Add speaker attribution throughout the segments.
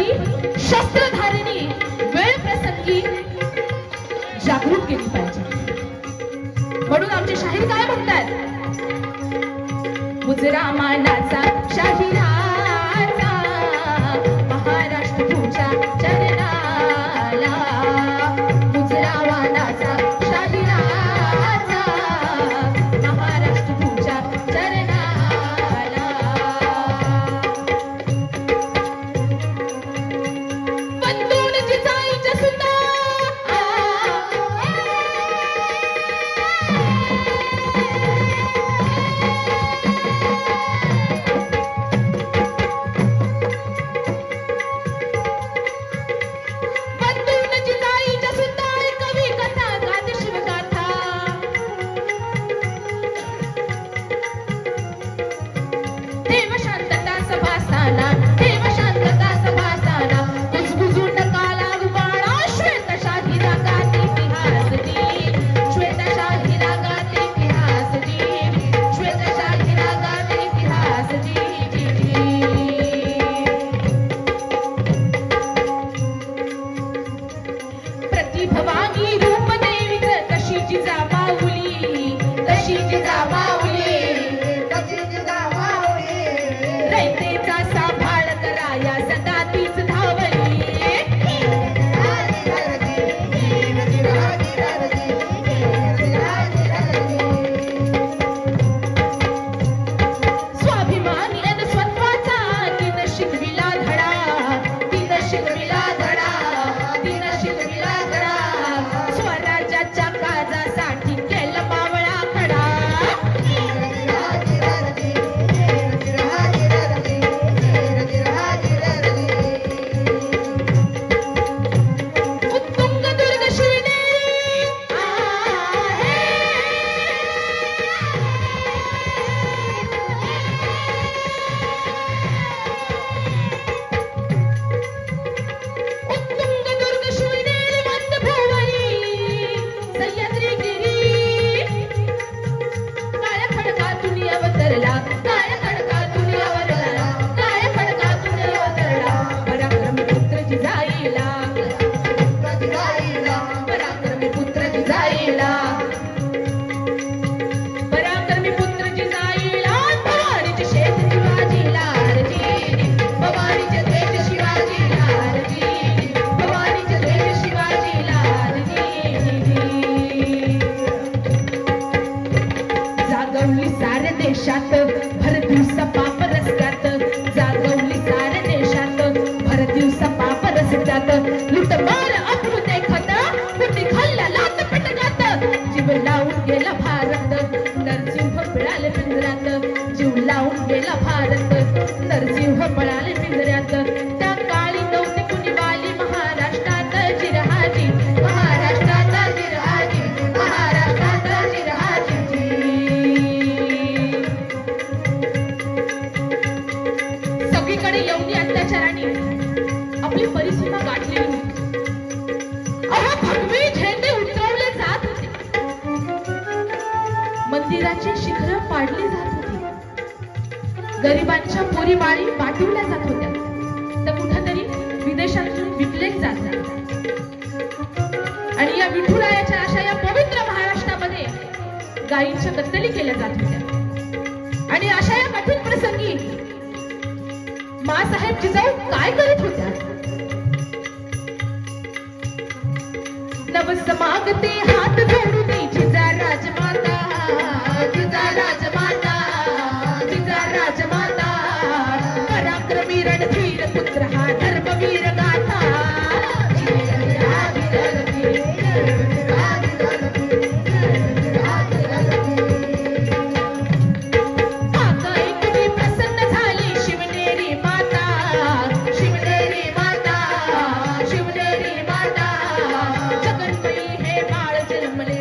Speaker 1: जनजागृती शस्त्रधारिणी वेळ प्रसंगी जागृत केली पाहिजे। म्हणून आमचे शाहीर काय म्हणतात, मुजरा मानाचा शाहीर
Speaker 2: मंदिराची शिखरं पाडली जात होती, गरिबांच्या पोरी बाळी वाटवल्या जात होत्या, तर कुठेतरी विदेशातून विकले जात आणि या विठुरायाच्या अशा या पवित्र महाराष्ट्रामध्ये गायींच्या कत्तली केल्या जात होत्या। आणि अशा या कठीण प्रसंगी मासाहेब जिजाऊ काय करत होत्या? नवस मागते हात जोडू दे जिजा राजमाता, जिजा राजमाता, जिजा राजमाता, पराक्रमी रणधीर पुत्र हा धर्मवीर गाथा।
Speaker 1: जगन्मयी हे बाळ जन्मले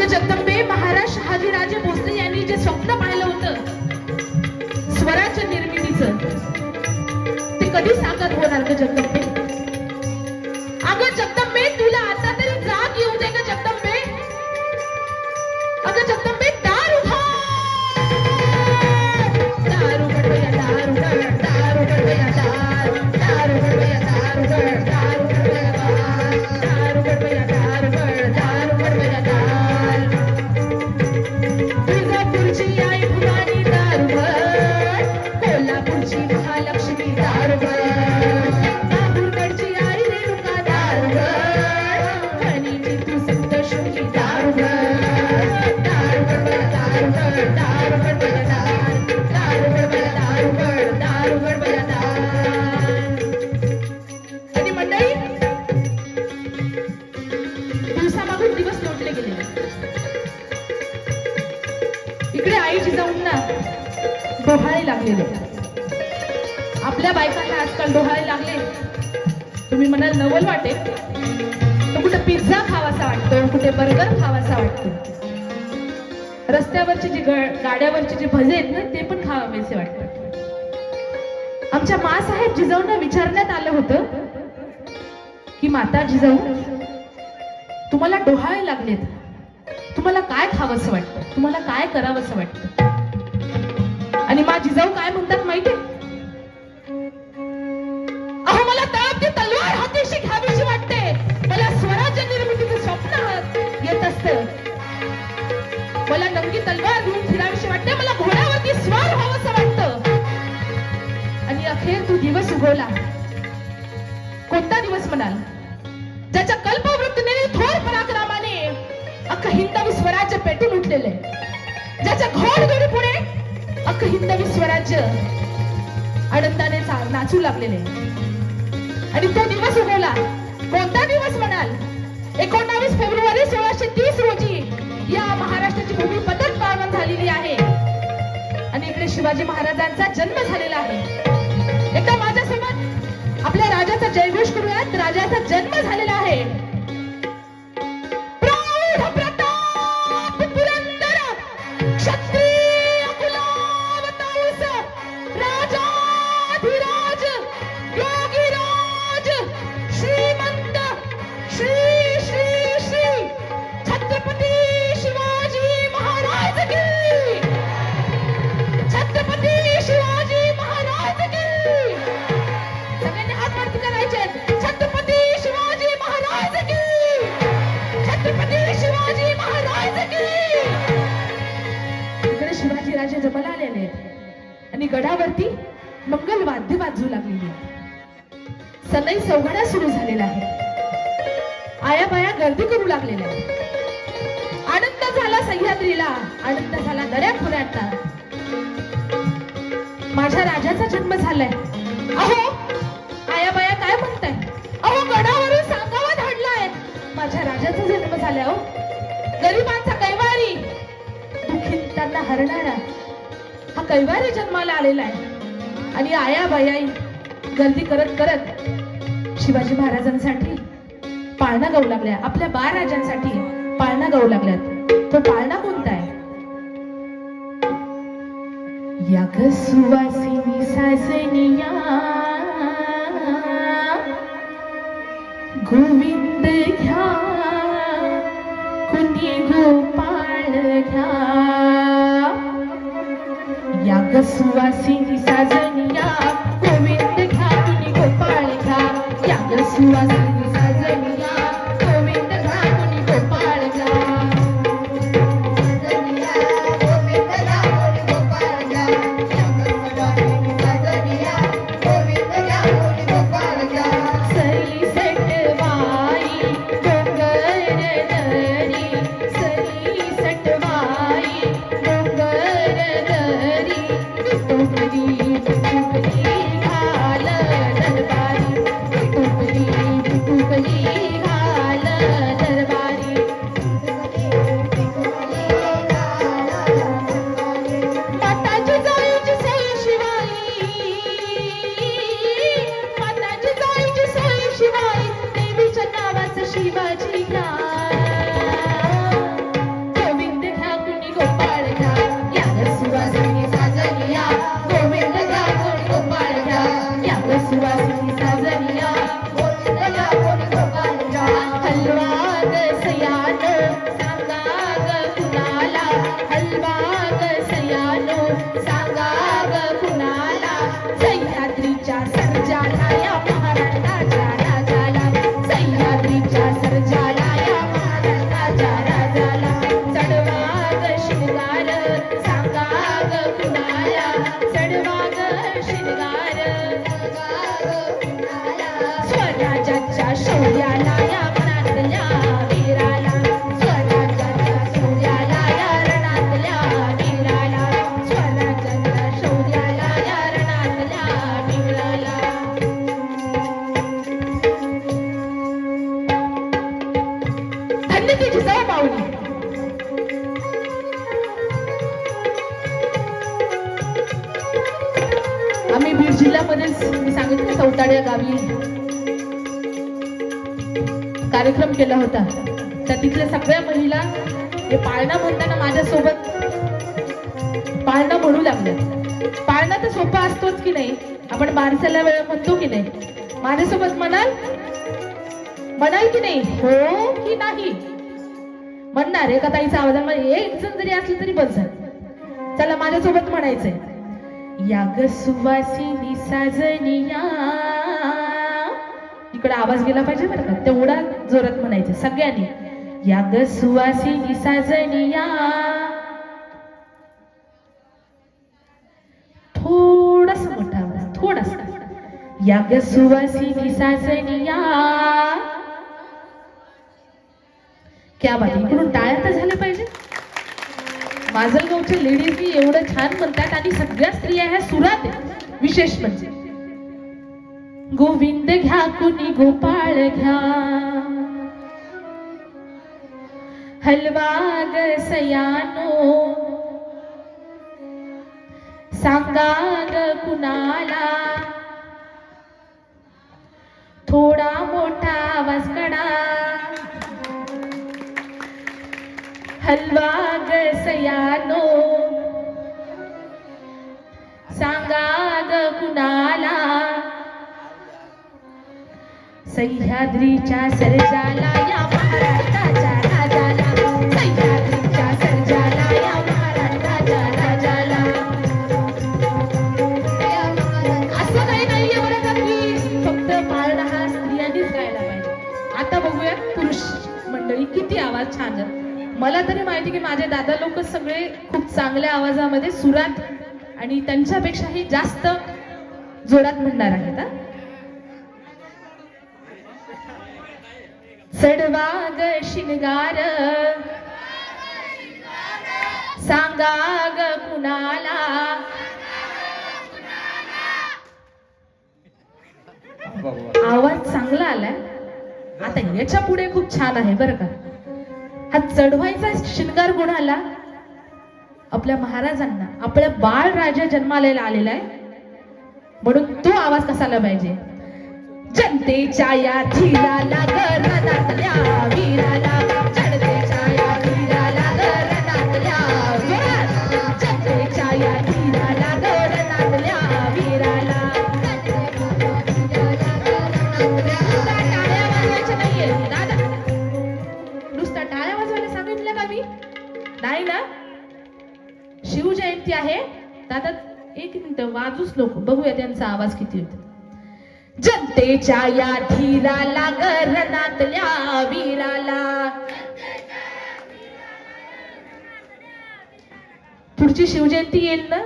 Speaker 2: जगदंबे, महाराज शहाजीराजे भोसले यांनी जे स्वप्न पाहिलं होतं स्वराज्य निर्मितीचं, ते कधी साकार होणार ग जगदंबे? अगं जगदंबे, तुला आता तरी जाग येऊ दे ग जगदंबे. अगं जगदंबे, दार उघड, दार उघड बया, दार उघड, दार उघड बया, दार उघड बया, दार उघड, दार उघड बया, दार उघड बया, दार उघड, दार उघड बया, दार. तुळजापूरची आई भवानी दार उघड, कोल्हापूरची महालक्ष्मी दार उघड, नागपूरकडची आई रेणुका दार उघड, फणीची तू सप्तशृंगी दार उघड, दार उघड बया, दार उघड, दार उघड बया, दार उघड बया, दार उघड, दार उघड बया, दार. आणि मंडळी, दिवसामागून दिवस लोटले गेले. इकडे आई जिजाऊंना डोहाळे लागलेले. आपल्या बायकांना आजकाल डोहाळे लागले. तुम्ही म्हणाल नवल वाटेल, तर कुठे पिझ्झा खावासा वाटतो, कुठे बर्गर खावासा वाटतो. रस्त्यावरची जी गाड्यावरची जी भजे आहेत ना, ते पण खावावेसे वाटतात. आमच्या मासाहेब जिजाऊंना विचारण्यात आलं होतं की माता जिजाऊ, तुम्हाला डोहाळे लागलेत, तुम्हाला काय खावंसं वाटतं, तुम्हाला काय करावंसं वाटतं? आणि मा जिजाऊ काय म्हणतात माहितीये? अहो, मला तळपती तलवार हातीशी घ्यावीशी वाटते, मला स्वराज्य निर्मितीचं स्वप्न येत असतं, मला नंगी तलवार घेऊन फिरावीशी वाटते, मला घोड्यावरती स्वार व्हावंसं वाटतं. आणि अखेर तू दिवस उगवला. कोणता दिवस म्हणाल? ज्याच्या कल्पवृत्तीने, थोर पराक्रमाने अख्खं हिंदवी स्वराज्य पेटून उठलेले, ज्याच्या घोडदौडी पुढे अख्खं हिंदवी स्वराज्य आनंदाने नाचू लागलेले. आणि तो दिवस उगवला. कोणता दिवस म्हणाल? 19 फेब्रुवारी 1630 रोजी या महाराष्ट्राची भूमी पतन पावन झालेली आहे आणि इकडे शिवाजी महाराजांचा जन्म झालेला आहे. एकदा माझ्यासोबत आपल्या राजाचा जयघोष करूयात. राजाचा जन्म झालेला आहे. प्रौढ प्रताप पुरंदर क्षत्रिय कुलावतांस राजाधिराज योगीराज श्रीमंत श्री श्री श्री छत्रपती शिवाजी महाराज की, छत्रपती शिवाजी महाराज की. सगळ्यांनी हात वरती करायचे. छत्रपती शिवाजी महाराज की, छत्रपती शिवाजी महाराज की. इकडे शिवाजी राजे जमाला आलेले आहेत आणि गडावरती मंगल वाद्य वाजू लागलेली आहे. सनई सौगडा सुरू झालेला आहे. आया बाया गर्दी करू लागलेल्या आहेत. आनंद झाला सह्याद्रीला, आनंद झाला दऱ्याखोऱ्यातला. माझ्या राजाचा जन्म झालाय. अहो, आया बाया काय म्हणताय? अहो, गडावरून सांगावा धाडलाय, माझ्या राजाचा जन्म झालाय. अहो, गरिबांचा कैवारी, दुःखितांना हरणारा हा कैवारी जन्माला आलेला आहे. आणि आया बाया गर्दी करत करत शिवाजी महाराजांसाठी पाळणा गाऊ लागल्या. आपल्या 12 राजांसाठी पाळणा गाऊ लागल्यात. तो पाळणा कोणता आहे? या ग सुवासिनी साजनिया, गोविंद घ्या कुणी गोपाळ घ्या. या ग सुवासिनी साजनिया, गोविंद घ्या कुणी गोपाळ घ्या. या ग सुवासिनी साजनिया, गोविंद घ्या कुणी गोपाळ घ्या.
Speaker 3: गोविंद घ्या कुणी गोपाळ घ्या. या ग सुवासिनी साजनिया,
Speaker 1: मोताड या गावी कार्यक्रम केला होता, तर तिथल्या सगळ्या महिला हे पाळणा म्हणताना माझ्यासोबत पाळणा म्हणू लागल्या. पाळणा तर सोपा असतोच की नाही, आपण बारसाला वेळ म्हणतो की नाही, माझ्यासोबत म्हणाल की नाही, हो की नाही म्हणणार. एका ताईचा आवाजामध्ये एक जण जरी असलं तरी बस झालं. चला माझ्यासोबत म्हणायचंय, या ग सुवासिनी साजनिया. इकडे आवाज गेला पाहिजे बरं का, तेवढा जोरात म्हणायचं सगळ्यांनी. या ग सुवासिनी साजनिया, थोडासा मोठा आवाज, थोडासा. या ग सुवासिनी साजनिया. क्या बात आहे, इकडून टाळ्या तर झाल्या पाहिजे. माजलगावच्या लेडीजनी एवढं छान म्हणतात आणि सगळ्या स्त्रिया ह्या सुरात आहेत. विशेष म्हणजे गोविंद घ्या कुणी गोपाळ घ्या, हलवा ग सयानो, सांगा ग कुणाला, थोडा मोठा आवाज काढा, हलवा ग सयानो, सांगा ग कुणाला. सह्याद्रीच्या सर्जाला या महाराष्ट्राच्या राजाला, सह्याद्रीच्या सर्जाला या महाराष्ट्राच्या राजाला. असं काही नाहीये बरं का की फक्त पाळणा हा स्त्रियांनीच गायला पाहिजे. आता बघूया पुरुष मंडळी किती आवाज छान आहे. मला तरी माहिती की माझे दादा लोक सगळे खूप चांगल्या आवाजामध्ये सुरात आणि त्यांच्यापेक्षाही जास्त जोरात म्हणणार आहेत. चढवा ग शिंगार, सांगा ग कुणाला. आवाज चांगला आलाय. आता याच्या पुढे खूप छान आहे बरं का. हा चढवायचा शिंगार गुणाला आपल्या महाराजांना, आपल्या बाळ राजा जन्माला आलेला आहे म्हणून तो आवाज कसाला पाहिजे. जनतेच्या या धीराला गरनातल्या वीराला, जनतेच्या या धीराला गरनातल्या वीराला, जनतेच्या या धीराला गरनातल्या वीराला. टाळ्या वाजवायच्या नाहीये दादा, नुसता टाळ्या वाजवायला सांगितलं का मी? नाही ना. शिवजयंती आहे दादा, एक मिनिट वाजूच लोक, बघूया त्यांचा आवाज किती होतो. जनतेच्या या धीराला गरनातल्या वीराला. पुढची शिवजयंती येईल ना,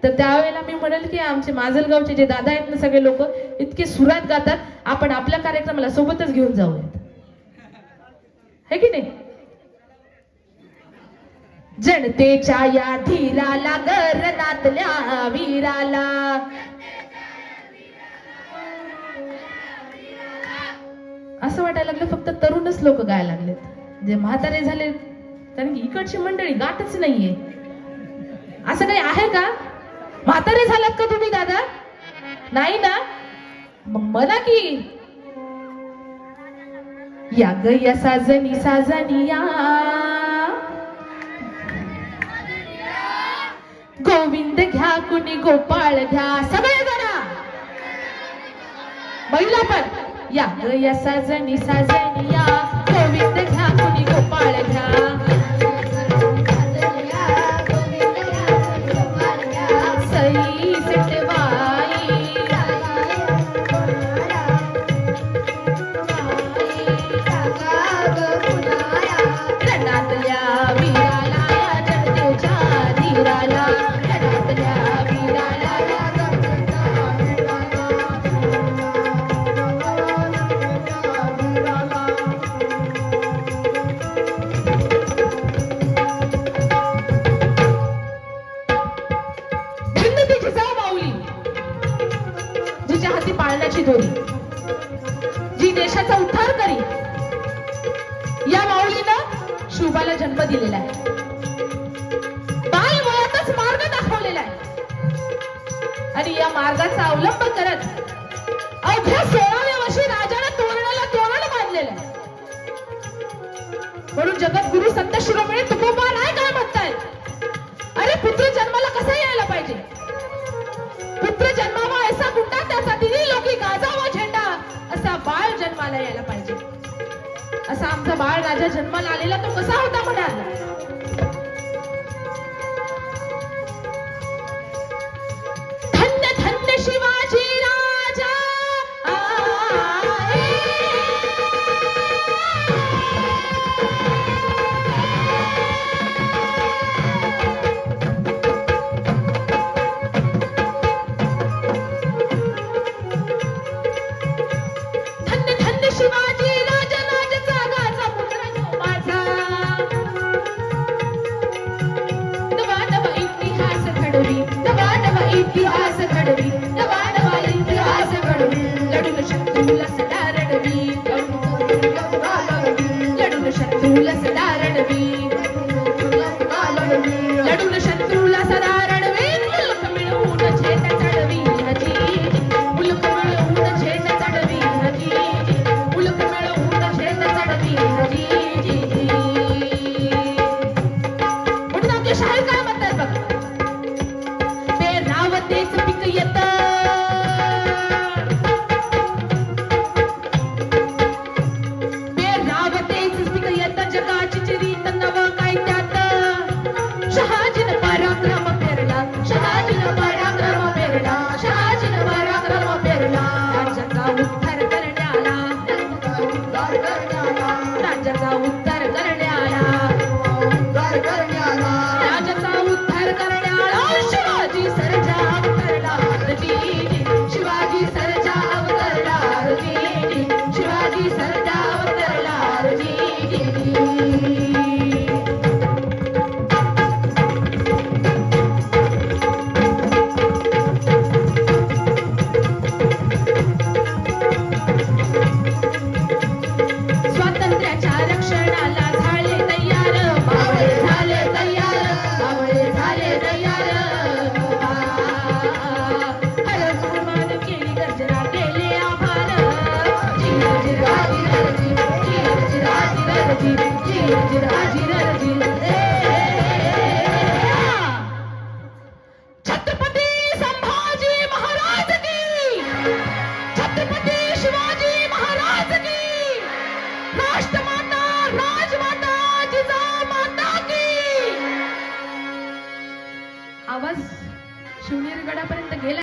Speaker 1: तर त्यावेळेला मी म्हणेल की आमचे माजलगावचे जे दादा आहेत ना सगळे लोक इतके सुरात गातात, आपण आपल्या कार्यक्रमाला सोबतच घेऊन जाऊयात, है की नाही. जनतेच्या या धीराला गरनातल्या वीराला. असं वाटायला लागलं फक्त तरुणच लोक गायला लागलेत, जे म्हातारे झाले कारण की इकडची मंडळी गातच नाहीये. असं काही आहे का? म्हातारे झालात का तुम्ही दादा? नाही ना. मग म्हणा की या ग या साजनी साजनिया, गोविंद घ्या कुणी गोपाळ घ्या. सगळे जरा महिला पण या ग या साजनी साजनिया, गोविंद घ्या कुणी गोपाळ घ्या. सई सिटवाई रणातल्या वीराला, जनतेच्या धीराला, रणातल्या वीराला. पाळण्याची दोरी, जी देशाचा उद्धार करी, या माऊलीनं शुभाला जन्म दिलेला आहे. बाल वयातच मार्ग दाखवलेला आहे आणि या मार्गाचा अवलंब करत
Speaker 2: अवघ्या 16व्या वर्षी राजाला तोरणाला तोरण बांधलेलं आहे. म्हणून जगद्गुरु संत शिरोमणी तुकोबा राय काय म्हणतायत, अरे पुत्र जन्माला कसा यायला पाहिजे, पुत्र जन्मावा ऐसा गुंडा त्याचा तिन्ही लोकी गाजावा झेंडा, असा बाळ जन्माला यायला पाहिजे. असा आमचा बाळ राजा जन्माला आलेला तो कसा होता म्हणाल. धन्य धन्य शिवाजी राजा धन्य धन्य शिवाजी राजा राजाचा गाजा पुत्र जो माझा. नवा नवा इतिहास घडवी, नवा नवा इतिहास घडवी, नवा नवा इतिहास घडवी. लढून शत्रूला सदा रडवी, लढून शत्रूला सदा रडवी, लढून शत्रूला सदा रडवी. मुलक मिळवून झेंडा चढवी हजी, मुलक मिळवून झेंडा चढवी हजी, मुलक मिळवून झेंडा चढवी हजी. म्हणून आपले शाहीर काय म्हणतात बघा, ते रावतेच पीक येत, ते रावतेच पीक येत, जगाची चिरीत नवं काय त्यात. शहाजीनं पराक्रम पेरला, शहाजीनं पराक्रम पेरला, शहाजीनं पराक्रम पेरला. राज्याचा उद्धार करण्याला, राज्याचा उद्धार करण्याला, राज्याचा उद्धार करण्याला शिवाजी सर्जा अवतरला हरजी, शिवाजी सर्जा अवतरला हरजी, शिवाजी सर्जा अवतरला हरजी. स्वातंत्र्याच्या रक्षणाला झाले तयार, मावळे झाले तयार, मावळे झाले तयार. हर गुरुमान केली गर्जना केले आभार. जिराजी रजी, जिराजी रजी, जिराजी रजी. छत्रपती संभाजी महाराज की, छत्रपती शिवाजी महाराज की, राष्ट्रमाता राजमाता जिजामाता की. आवाज शिवनेरी गडापर्यंत गेला.